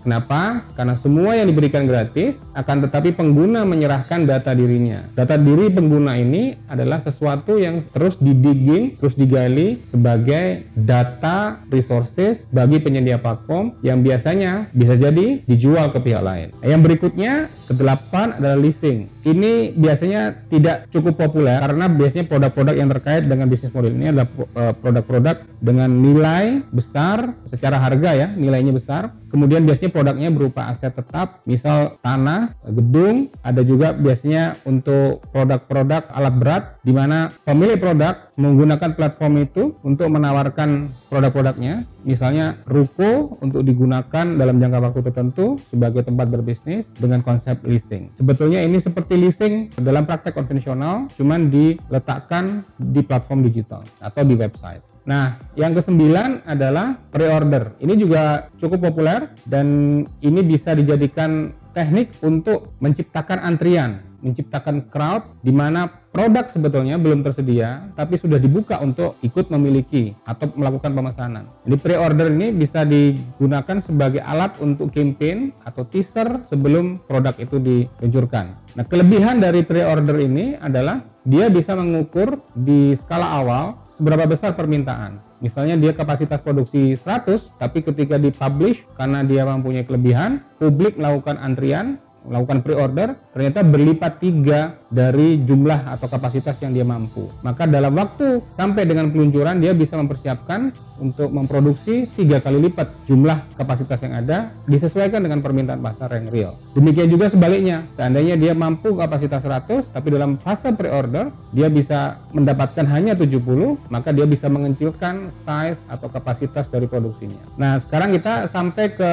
Kenapa? Karena semua yang diberikan gratis, akan tetapi pengguna menyerahkan data dirinya. Data diri pengguna ini adalah sesuatu yang terus didigging, terus digali sebagai data resources bagi penyedia platform yang biasanya bisa jadi dijual ke pihak lain. Yang berikutnya, ke-8 adalah leasing. Ini biasanya tidak cukup populer karena biasanya produk-produk yang terkait dengan bisnis model ini adalah produk-produk dengan nilai besar secara harga ya, nilainya besar. Kemudian biasanya produknya berupa aset tetap, misal tanah, gedung. Ada juga biasanya untuk produk-produk alat berat di mana pemilik produk menggunakan platform itu untuk menawarkan produk-produknya, misalnya ruko untuk digunakan dalam jangka waktu tertentu sebagai tempat berbisnis dengan konsep leasing. Sebetulnya ini seperti leasing dalam praktek konvensional, cuman diletakkan di platform digital atau di website. Nah, yang ke-9 adalah pre-order. Ini juga cukup populer dan ini bisa dijadikan teknik untuk menciptakan antrian, menciptakan crowd di mana produk sebetulnya belum tersedia tapi sudah dibuka untuk ikut memiliki atau melakukan pemesanan. Jadi pre-order ini bisa digunakan sebagai alat untuk campaign atau teaser sebelum produk itu diluncurkan. Nah, kelebihan dari pre-order ini adalah dia bisa mengukur di skala awal seberapa besar permintaan. Misalnya dia kapasitas produksi 100, tapi ketika dipublish karena dia mempunyai kelebihan, publik melakukan antrian, melakukan pre-order, ternyata berlipat 3 dari jumlah atau kapasitas yang dia mampu. Maka dalam waktu sampai dengan peluncuran dia bisa mempersiapkan untuk memproduksi 3 kali lipat jumlah kapasitas yang ada disesuaikan dengan permintaan pasar yang real. Demikian juga sebaliknya, seandainya dia mampu kapasitas 100 tapi dalam fase pre-order dia bisa mendapatkan hanya 70, maka dia bisa mengecilkan size atau kapasitas dari produksinya. Nah, sekarang kita sampai ke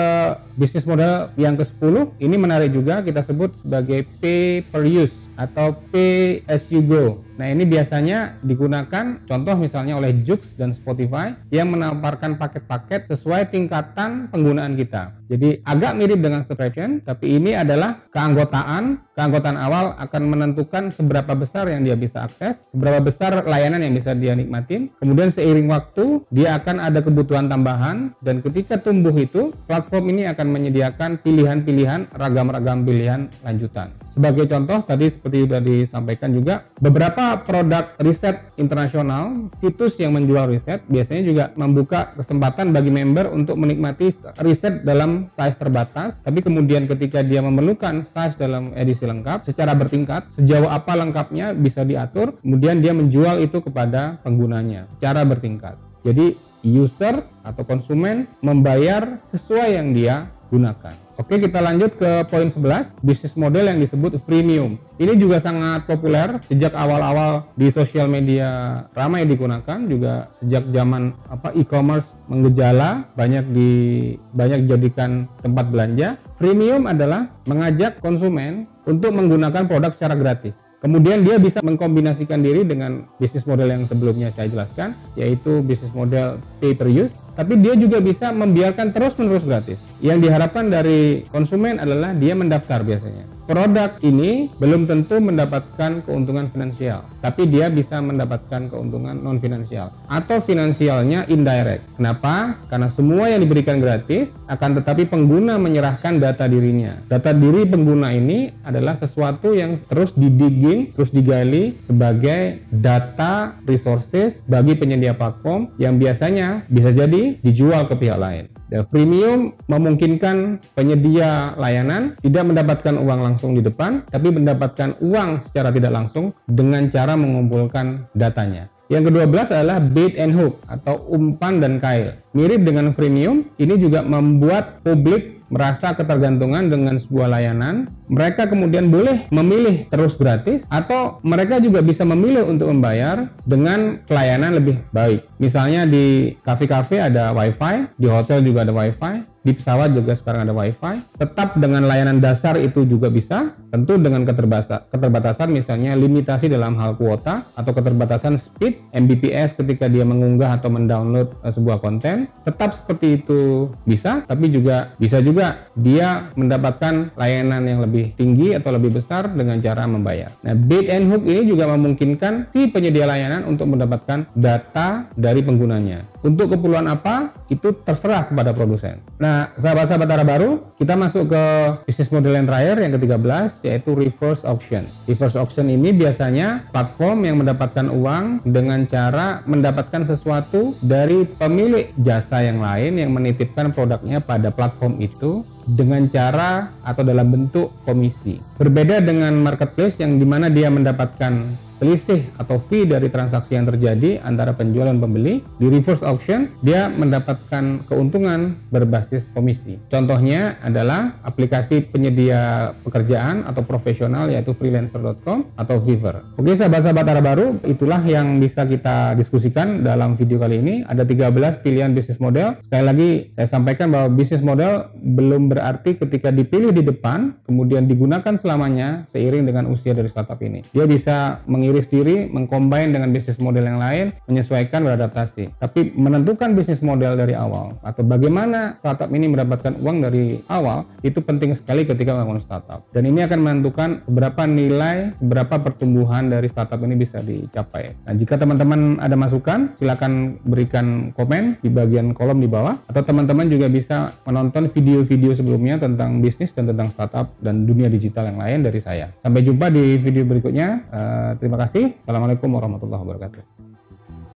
bisnis model yang ke-10. Ini menarik juga, kita sebut sebagai pay per use atau pay as you go. Nah, ini biasanya digunakan contoh misalnya oleh Joox dan Spotify yang menawarkan paket-paket sesuai tingkatan penggunaan kita. Jadi agak mirip dengan subscription, tapi ini adalah keanggotaan. Keanggotaan awal akan menentukan seberapa besar yang dia bisa akses, seberapa besar layanan yang bisa dia nikmatin. Kemudian seiring waktu dia akan ada kebutuhan tambahan dan ketika tumbuh itu platform ini akan menyediakan pilihan-pilihan, ragam-ragam pilihan lanjutan. Sebagai contoh tadi seperti sudah disampaikan juga, beberapa produk riset internasional, situs yang menjual riset biasanya juga membuka kesempatan bagi member untuk menikmati riset dalam size terbatas, tapi kemudian ketika dia memerlukan size dalam edisi lengkap secara bertingkat, sejauh apa lengkapnya bisa diatur, kemudian dia menjual itu kepada penggunanya secara bertingkat. Jadi user atau konsumen membayar sesuai yang dia gunakan. Oke, kita lanjut ke poin 11, bisnis model yang disebut freemium. Ini juga sangat populer sejak awal-awal di sosial media ramai digunakan, juga sejak zaman e-commerce menggejala, banyak dijadikan tempat belanja. Freemium adalah mengajak konsumen untuk menggunakan produk secara gratis. Kemudian dia bisa mengkombinasikan diri dengan bisnis model yang sebelumnya saya jelaskan, yaitu bisnis model pay per use. Tapi dia juga bisa membiarkan terus-menerus gratis. Yang diharapkan dari konsumen adalah dia mendaftar biasanya. Produk ini belum tentu mendapatkan keuntungan finansial, tapi dia bisa mendapatkan keuntungan non-finansial atau finansialnya indirect. Kenapa? Karena semua yang diberikan gratis, akan tetapi pengguna menyerahkan data dirinya. Data diri pengguna ini adalah sesuatu yang terus didigging, terus digali sebagai data resources bagi penyedia platform yang biasanya bisa jadi dijual ke pihak lain. Dan freemium memungkinkan penyedia layanan tidak mendapatkan uang langsung di depan, tapi mendapatkan uang secara tidak langsung dengan cara mengumpulkan datanya. Yang ke-12 adalah bait and hook atau umpan dan kail. Mirip dengan freemium, ini juga membuat publik merasa ketergantungan dengan sebuah layanan. Mereka kemudian boleh memilih terus gratis atau mereka juga bisa memilih untuk membayar dengan pelayanan lebih baik. Misalnya di kafe-kafe ada wifi, di hotel juga ada wifi, di pesawat juga sekarang ada wifi. Tetap dengan layanan dasar itu juga bisa, tentu dengan keterbatasan misalnya limitasi dalam hal kuota atau keterbatasan speed, Mbps ketika dia mengunggah atau mendownload sebuah konten. Tetap seperti itu bisa, tapi juga bisa juga dia mendapatkan layanan yang lebih tinggi atau lebih besar dengan cara membayar. Nah, bait and hook ini juga memungkinkan si penyedia layanan untuk mendapatkan data dari penggunanya. Untuk keperluan apa? Itu terserah kepada produsen. Nah, Nah, sahabat-sahabat Arah Baru, kita masuk ke bisnis model yang terakhir, yang ke-13, yaitu reverse auction. Reverse auction ini biasanya platform yang mendapatkan uang dengan cara mendapatkan sesuatu dari pemilik jasa yang lain yang menitipkan produknya pada platform itu dengan cara atau dalam bentuk komisi. Berbeda dengan marketplace yang dimana dia mendapatkan selisih atau fee dari transaksi yang terjadi antara penjual dan pembeli, di reverse auction dia mendapatkan keuntungan berbasis komisi. Contohnya adalah aplikasi penyedia pekerjaan atau profesional yaitu freelancer.com atau Fiverr. Oke sahabat-sahabat Arah Baru, itulah yang bisa kita diskusikan dalam video kali ini. Ada 13 pilihan bisnis model. Sekali lagi saya sampaikan bahwa bisnis model belum berarti ketika dipilih di depan kemudian digunakan selamanya seiring dengan usia dari startup ini. Dia bisa mengiris diri, mengcombine dengan bisnis model yang lain, menyesuaikan, beradaptasi. Tapi menentukan bisnis model dari awal atau bagaimana startup ini mendapatkan uang dari awal itu penting sekali ketika membangun startup. Dan ini akan menentukan berapa nilai, berapa pertumbuhan dari startup ini bisa dicapai. Nah, jika teman-teman ada masukan, silakan berikan komen di bagian kolom di bawah, atau teman-teman juga bisa menonton video-video sebelumnya tentang bisnis dan tentang startup dan dunia digital yang lain dari saya. Sampai jumpa di video berikutnya. Terima kasih. Assalamualaikum warahmatullahi wabarakatuh.